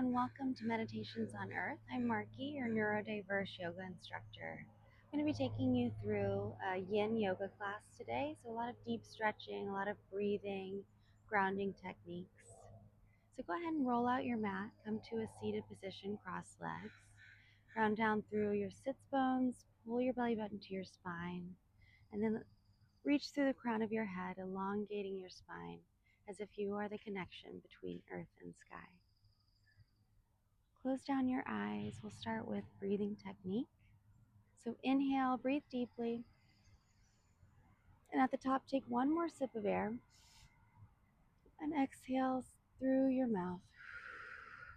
and welcome to Meditations on Earth. I'm Marky, your neurodiverse yoga instructor. I'm going to be taking you through a Yin Yoga class today, so a lot of deep stretching, a lot of breathing, grounding techniques. So go ahead and roll out your mat, come to a seated position, cross legs, ground down through your sits bones, pull your belly button to your spine, and then reach through the crown of your head, elongating your spine as if you are the connection between earth and sky. Close down your eyes. We'll start with breathing technique. So inhale, breathe deeply. And at the top, take one more sip of air. And exhale through your mouth.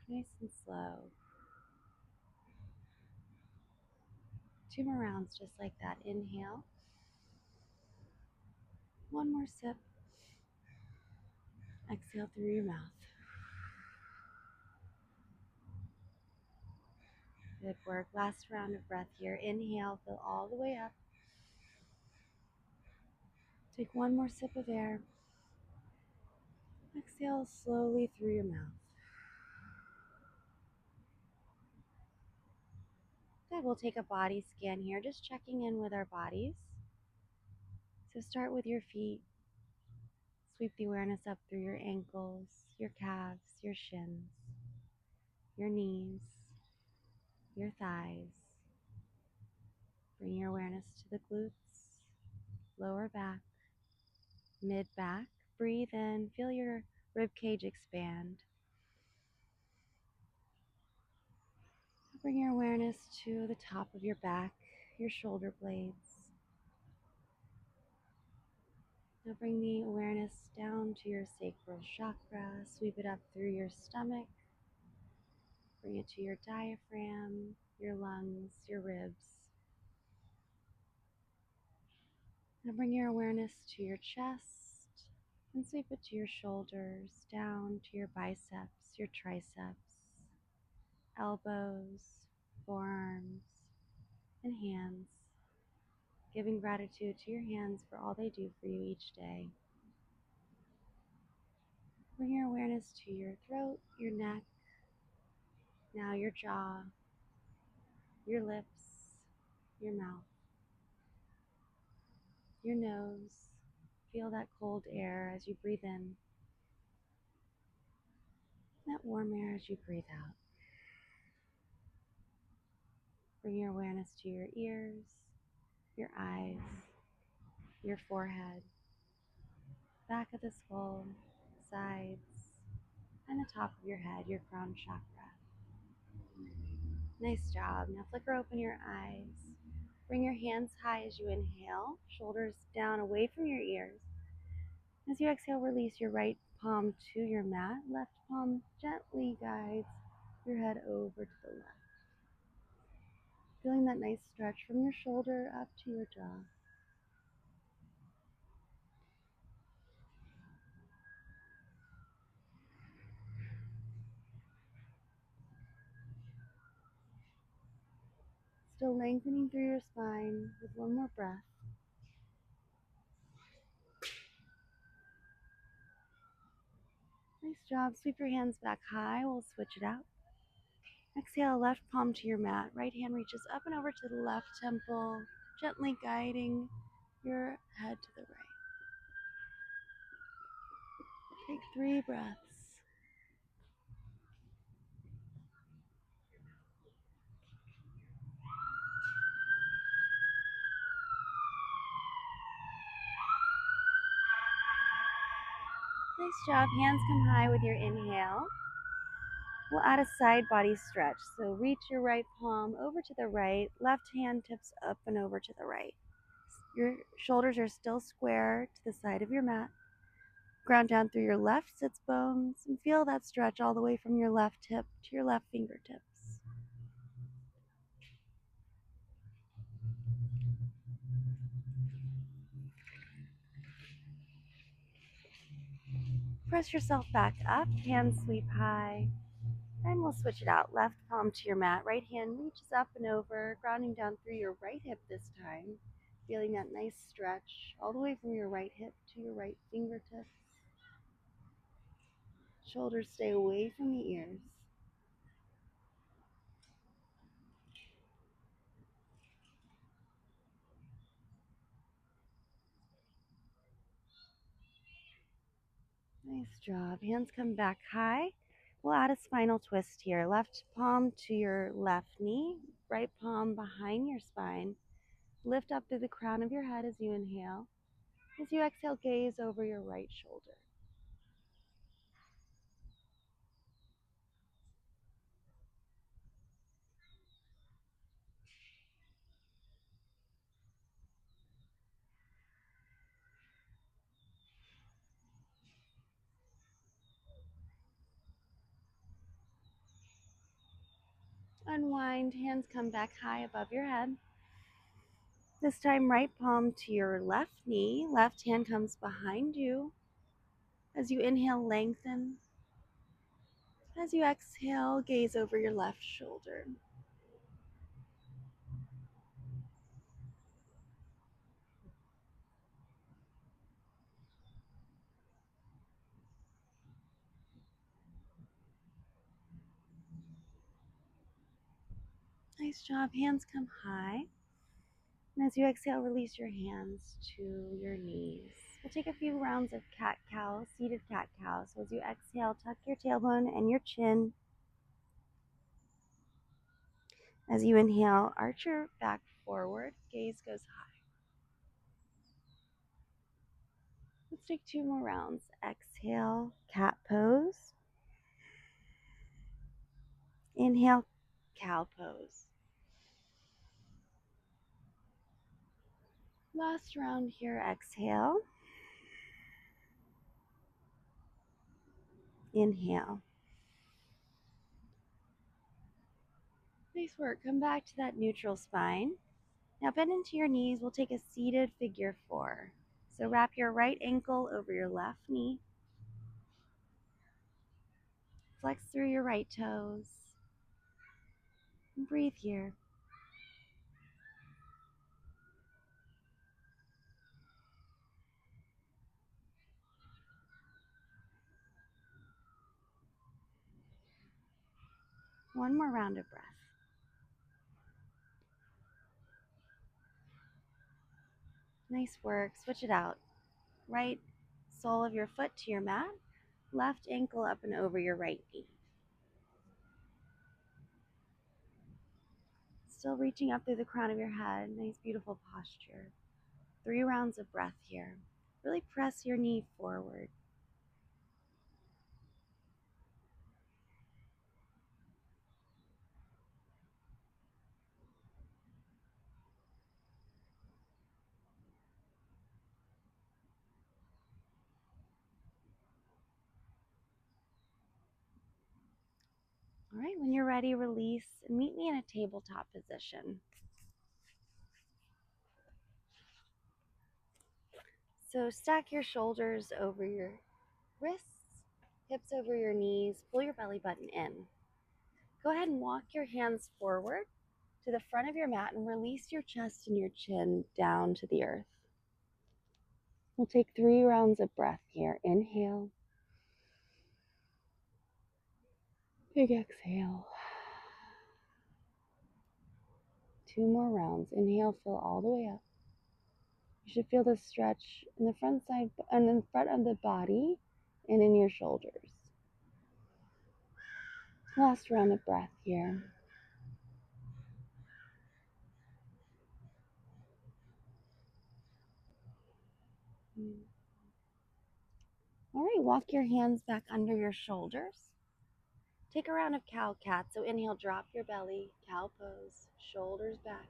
Nice and slow. 2 more rounds just like that. Inhale. One more sip. Exhale through your mouth. Good work. Last round of breath here. Inhale, fill all the way up. Take one more sip of air. Exhale slowly through your mouth. Good. We'll take a body scan here, just checking in with our bodies. So start with your feet. Sweep the awareness up through your ankles, your calves, your shins, your knees, your thighs. Bring your awareness to the glutes, lower back, mid back. Breathe in, feel your rib cage expand. Bring your awareness to the top of your back, your shoulder blades. Now bring the awareness down to your sacral chakra. Sweep it up through your stomach. Bring it to your diaphragm, your lungs, your ribs. Now bring your awareness to your chest and sweep it to your shoulders, down to your biceps, your triceps, elbows, forearms, and hands. Giving gratitude to your hands for all they do for you each day. Bring your awareness to your throat, your neck, now your jaw, your lips, your mouth, your nose. Feel that cold air as you breathe in, that warm air as you breathe out. Bring your awareness to your ears, your eyes, your forehead, back of the skull, sides, and the top of your head, your crown chakra. Nice job. Now flicker open your eyes. Bring your hands high as you inhale, shoulders down away from your ears. As you exhale, release your right palm to your mat. Left palm gently guides your head over to the left. Feeling that nice stretch from your shoulder up to your jaw. Still lengthening through your spine with one more breath. Nice job. Sweep your hands back high. We'll switch it out. Exhale, left palm to your mat. Right hand reaches up and over to the left temple, gently guiding your head to the right. Take 3 breaths. Nice job. Hands come high with your inhale. We'll add a side body stretch. So reach your right palm over to the right. Left hand tips up and over to the right. Your shoulders are still square to the side of your mat. Ground down through your left sits bones and feel that stretch all the way from your left hip to your left fingertips. Press yourself back up, hands sweep high, and we'll switch it out. Left palm to your mat, right hand reaches up and over, grounding down through your right hip this time. Feeling that nice stretch all the way from your right hip to your right fingertips. Shoulders stay away from the ears. Nice job. Hands come back high. We'll add a spinal twist here. Left palm to your left knee, right palm behind your spine. Lift up through the crown of your head as you inhale. As you exhale, gaze over your right shoulder. Unwind, hands come back high above your head. This time, right palm to your left knee, left hand comes behind you. As you inhale, lengthen. As you exhale, gaze over your left shoulder. Nice job. Hands come high. And as you exhale, release your hands to your knees. We'll take a few rounds of cat-cow, seated cat-cow. So as you exhale, tuck your tailbone and your chin. As you inhale, arch your back forward, gaze goes high. Let's take 2 more rounds. Exhale, cat pose. Inhale, cow pose. Last round here, exhale. Inhale. Nice work. Come back to that neutral spine. Now bend into your knees. We'll take a seated figure 4. So wrap your right ankle over your left knee. Flex through your right toes. And breathe here. One more round of breath. Nice work. Switch it out. Right sole of your foot to your mat. Left ankle up and over your right knee. Still reaching up through the crown of your head. Nice, beautiful posture. 3 rounds of breath here. Really press your knee forward. All right, when you're ready, release and meet me in a tabletop position. So stack your shoulders over your wrists, hips over your knees, pull your belly button in. Go ahead and walk your hands forward to the front of your mat and release your chest and your chin down to the earth. We'll take 3 rounds of breath here. Inhale. Big exhale. 2 more rounds. Inhale, fill all the way up. You should feel the stretch in the front side and in front of the body and in your shoulders. Last round of breath here. All right, walk your hands back under your shoulders. Take a round of cow-cat. So inhale, drop your belly, cow pose, shoulders back.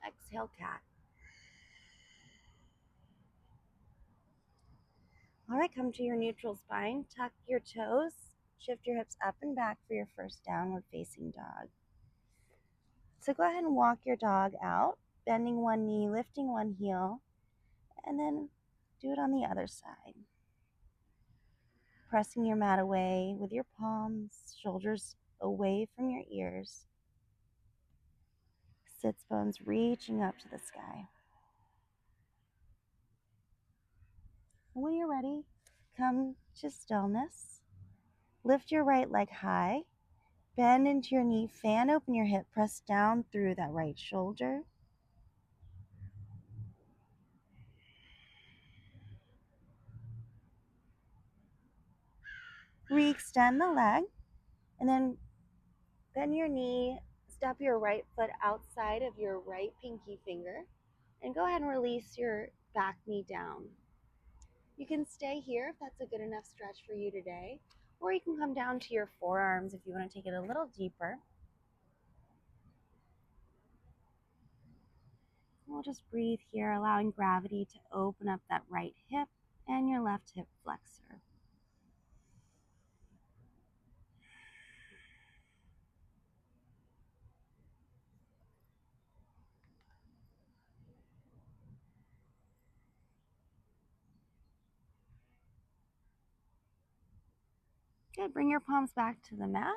Exhale, cat. All right, come to your neutral spine. Tuck your toes. Shift your hips up and back for your first downward facing dog. So go ahead and walk your dog out, bending one knee, lifting one heel, and then do it on the other side. Pressing your mat away with your palms, shoulders away from your ears. Sits bones reaching up to the sky. When you're ready, come to stillness. Lift your right leg high. Bend into your knee, fan open your hip, press down through that right shoulder. Re-extend the leg, and then bend your knee, step your right foot outside of your right pinky finger, and go ahead and release your back knee down. You can stay here if that's a good enough stretch for you today, or you can come down to your forearms if you want to take it a little deeper. We'll just breathe here, allowing gravity to open up that right hip and your left hip flexor. Good, bring your palms back to the mat.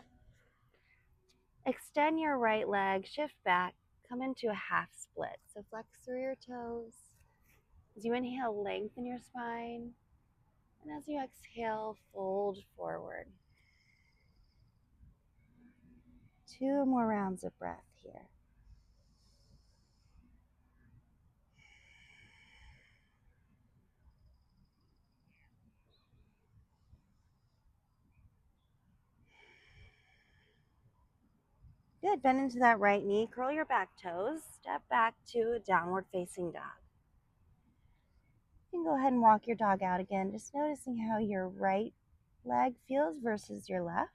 Extend your right leg, shift back, come into a half split. So flex through your toes. As you inhale, lengthen your spine. And as you exhale, fold forward. 2 more rounds of breath here. Good, bend into that right knee, curl your back toes, step back to a downward facing dog. You can go ahead and walk your dog out again, just noticing how your right leg feels versus your left.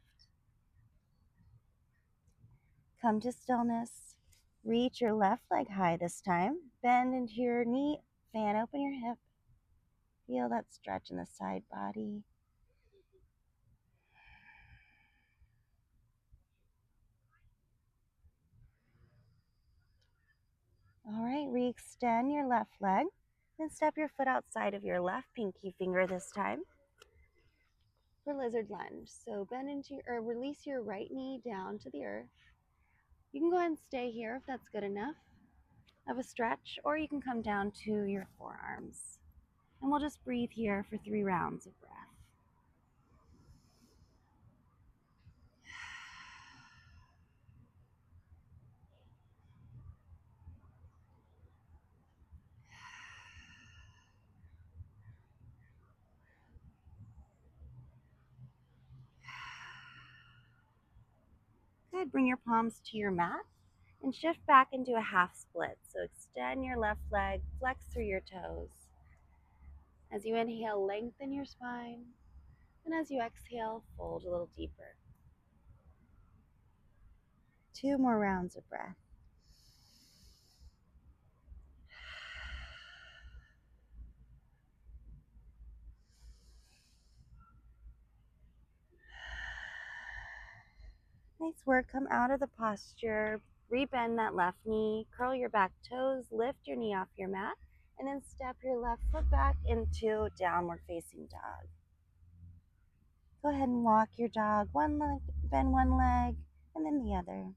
Come to stillness. Reach your left leg high this time. Bend into your knee, fan open your hip. Feel that stretch in the side body. All right, re-extend your left leg. Then step your foot outside of your left pinky finger this time for lizard lunge. So bend into or release your right knee down to the earth. You can go ahead and stay here if that's good enough of a stretch, or you can come down to your forearms. And we'll just breathe here for 3 rounds of breath. Good, bring your palms to your mat and shift back into a half split. So extend your left leg, flex through your toes. As you inhale, lengthen your spine. And as you exhale, fold a little deeper. 2 more rounds of breath. Nice work. Come out of the posture. Rebend that left knee. Curl your back toes. Lift your knee off your mat. And then step your left foot back into downward facing dog. Go ahead and walk your dog. One leg, bend one leg, and then the other.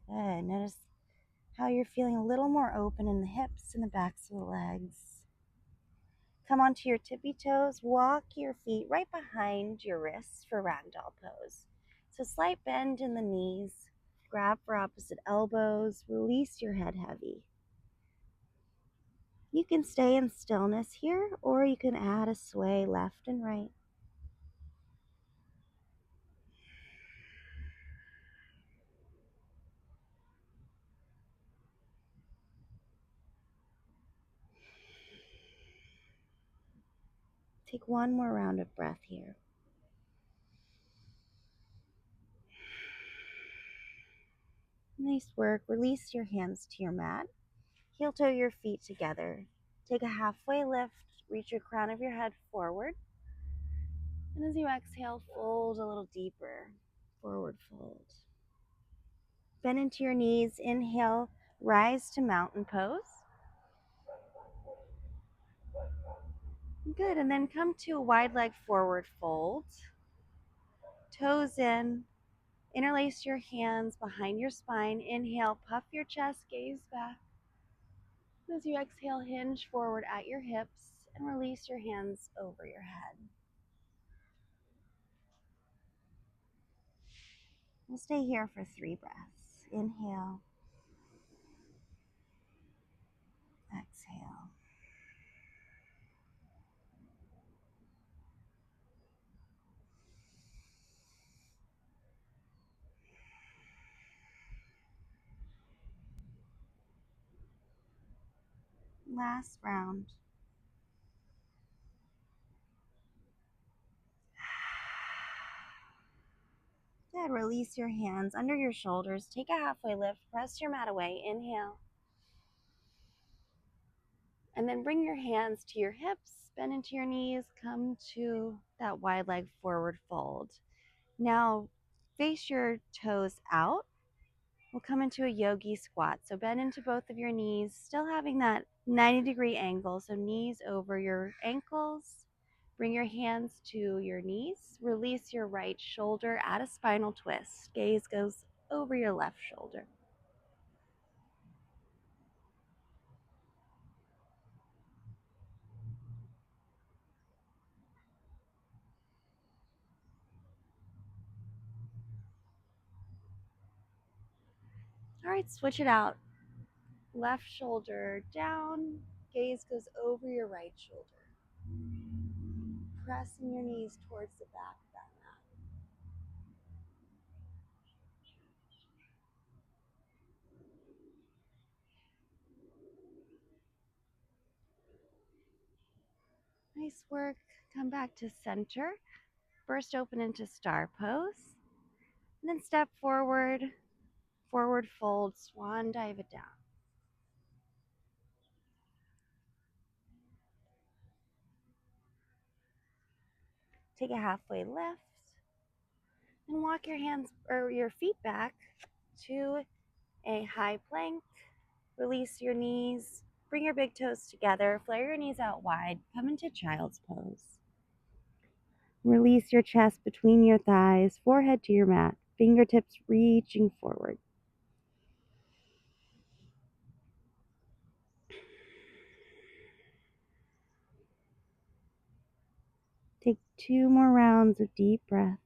Good. Notice how you're feeling a little more open in the hips and the backs of the legs. Come onto your tippy toes. Walk your feet right behind your wrists for ragdoll pose. So slight bend in the knees. Grab for opposite elbows. Release your head heavy. You can stay in stillness here, or you can add a sway left and right. Take one more round of breath here. Nice work. Release your hands to your mat. Heel toe your feet together. Take a halfway lift. Reach your crown of your head forward. And as you exhale, fold a little deeper. Forward fold. Bend into your knees. Inhale, rise to mountain pose. Good. And then come to a wide leg forward fold. Toes in. Interlace your hands behind your spine. Inhale, puff your chest, gaze back. As you exhale, hinge forward at your hips and release your hands over your head. We'll stay here for 3 breaths. Inhale, exhale. Last round. Good. Release your hands under your shoulders. Take a halfway lift. Press your mat away. Inhale. And then bring your hands to your hips. Bend into your knees. Come to that wide leg forward fold. Now face your toes out. We'll come into a yogi squat. So bend into both of your knees, still having that 90-degree angle. So knees over your ankles. Bring your hands to your knees. Release your right shoulder. Add a spinal twist. Gaze goes over your left shoulder. All right, switch it out. Left shoulder down. Gaze goes over your right shoulder. Pressing your knees towards the back of that mat. Nice work. Come back to center. Burst open into star pose. And then step forward, forward fold, swan dive it down. Take a halfway lift and walk your hands or your feet back to a high plank. Release your knees, bring your big toes together, flare your knees out wide, come into child's pose. Release your chest between your thighs, forehead to your mat, fingertips reaching forward. Take 2 more rounds of deep breath.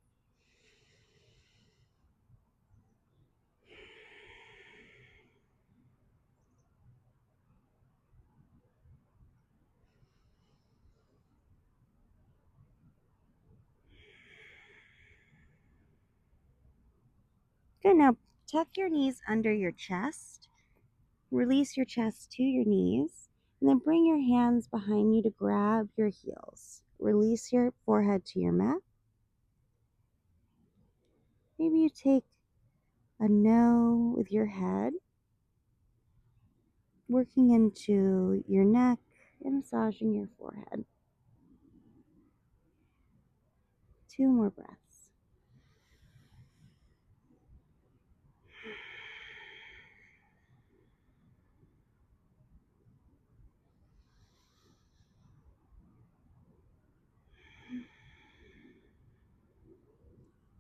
Good, now tuck your knees under your chest. Release your chest to your knees. And then bring your hands behind you to grab your heels. Release your forehead to your mat. Maybe you take a no with your head, working into your neck and massaging your forehead. 2 more breaths.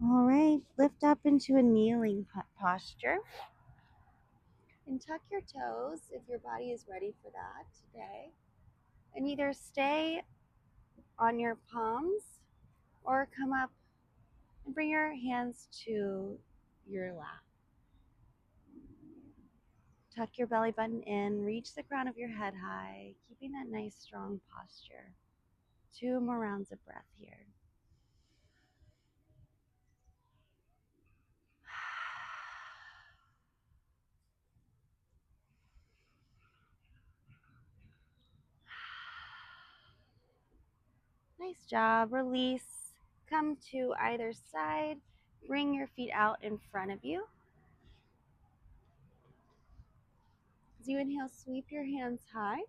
All right, lift up into a kneeling posture. And tuck your toes if your body is ready for that today. And either stay on your palms or come up and bring your hands to your lap. Tuck your belly button in, reach the crown of your head high, keeping that nice strong posture. 2 more rounds of breath here. Nice job. Release. Come to either side. Bring your feet out in front of you. As you inhale, sweep your hands high.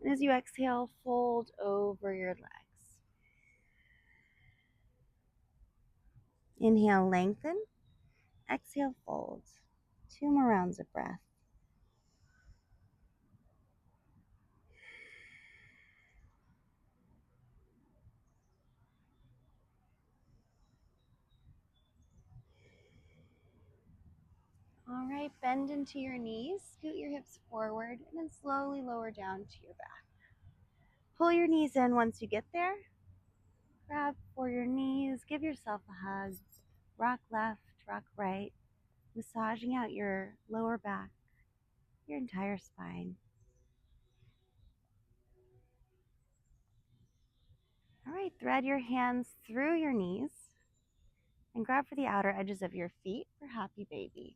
And as you exhale, fold over your legs. Inhale, lengthen. Exhale, fold. 2 more rounds of breath. All right, bend into your knees, scoot your hips forward, and then slowly lower down to your back. Pull your knees in once you get there. Grab for your knees, give yourself a hug. Rock left, rock right, massaging out your lower back, your entire spine. All right, thread your hands through your knees and grab for the outer edges of your feet for happy baby.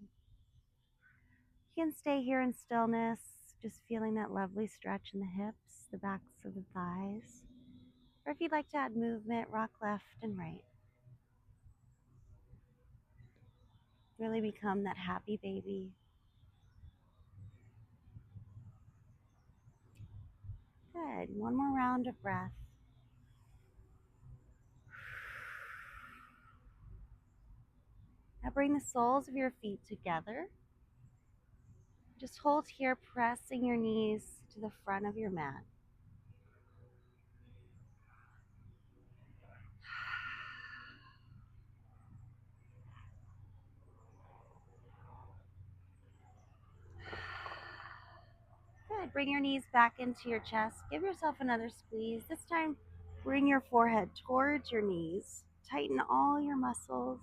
You can stay here in stillness, Just feeling that lovely stretch in the hips, the backs of the thighs. Or if you'd like to add movement, rock left and right. Really become that happy baby. Good. One more round of breath. Now bring the soles of your feet together. Just hold here, pressing your knees to the front of your mat. Good. Bring your knees back into your chest. Give yourself another squeeze. This time, bring your forehead towards your knees. Tighten all your muscles.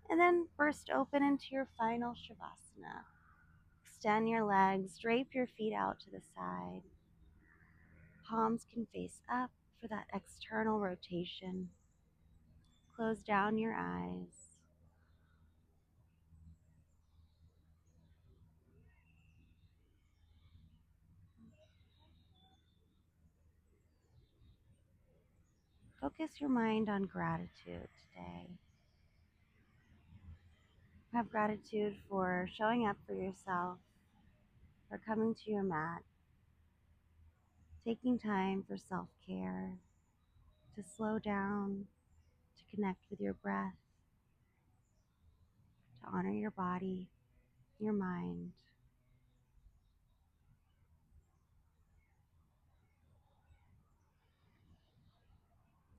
And then burst open into your final Shavasana. Extend your legs, drape your feet out to the side. Palms can face up for that external rotation. Close down your eyes. Focus your mind on gratitude today. Have gratitude for showing up for yourself, for coming to your mat, taking time for self-care, to slow down, to connect with your breath, to honor your body, your mind.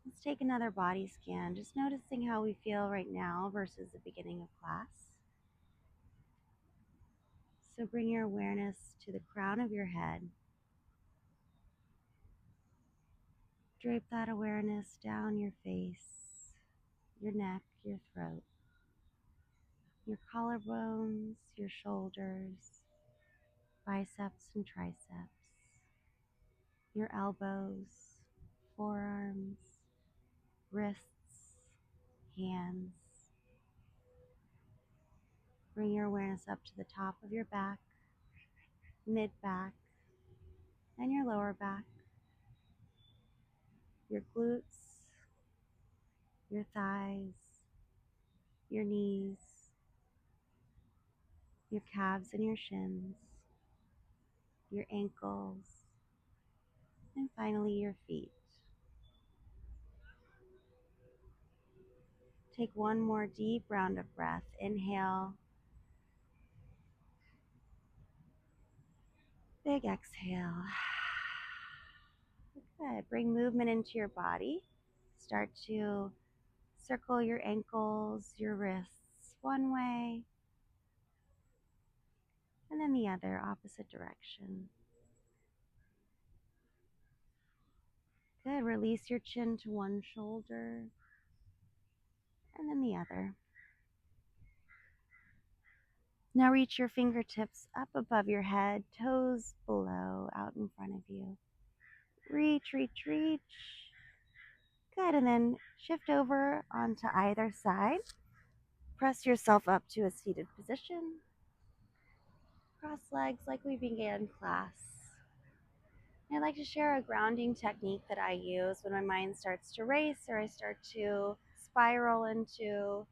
Let's take another body scan, just noticing how we feel right now versus the beginning of class. So bring your awareness to the crown of your head. Drape that awareness down your face, your neck, your throat, your collarbones, your shoulders, biceps and triceps, your elbows, forearms, wrists, hands. Bring your awareness up to the top of your back, mid back, and your lower back, your glutes, your thighs, your knees, your calves and your shins, your ankles, and finally your feet. Take one more deep round of breath. Inhale, big exhale. Good. Bring movement into your body. Start to circle your ankles, your wrists one way, and then the other, opposite direction. Good. Release your chin to one shoulder, and then the other. Now reach your fingertips up above your head, toes below, out in front of you. Reach, reach, reach. Good, and then shift over onto either side. Press yourself up to a seated position. Cross legs like we began class. And I'd like to share a grounding technique that I use when my mind starts to race or I start to spiral into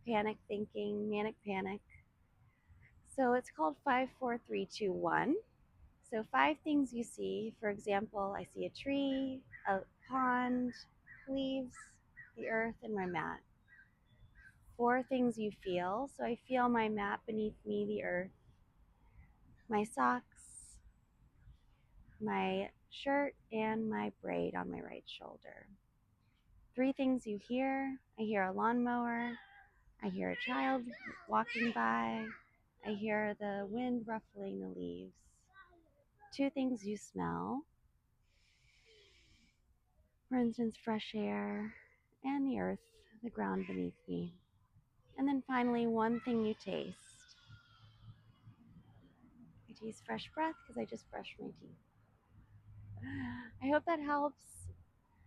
panic thinking, manic panic. So it's called 5, 4, 3, 2, 1. So 5 things you see. For example, I see a tree, a pond, leaves, the earth, and my mat. 4 things you feel. So I feel my mat beneath me, the earth, my socks, my shirt, and my braid on my right shoulder. 3 things you hear. I hear a lawnmower. I hear a child walking by. I hear the wind ruffling the leaves. 2 things you smell. For instance, fresh air and the earth, the ground beneath me. And then finally, 1 thing you taste. I taste fresh breath because I just brushed my teeth. I hope that helps.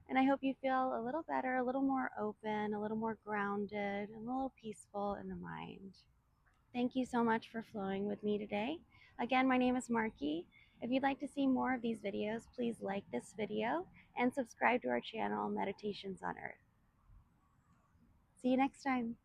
And I hope you feel a little better, a little more open, a little more grounded, and a little peaceful in the mind. Thank you so much for flowing with me today. Again, my name is Marky. If you'd like to see more of these videos, please like this video and subscribe to our channel, Meditations on Earth. See you next time.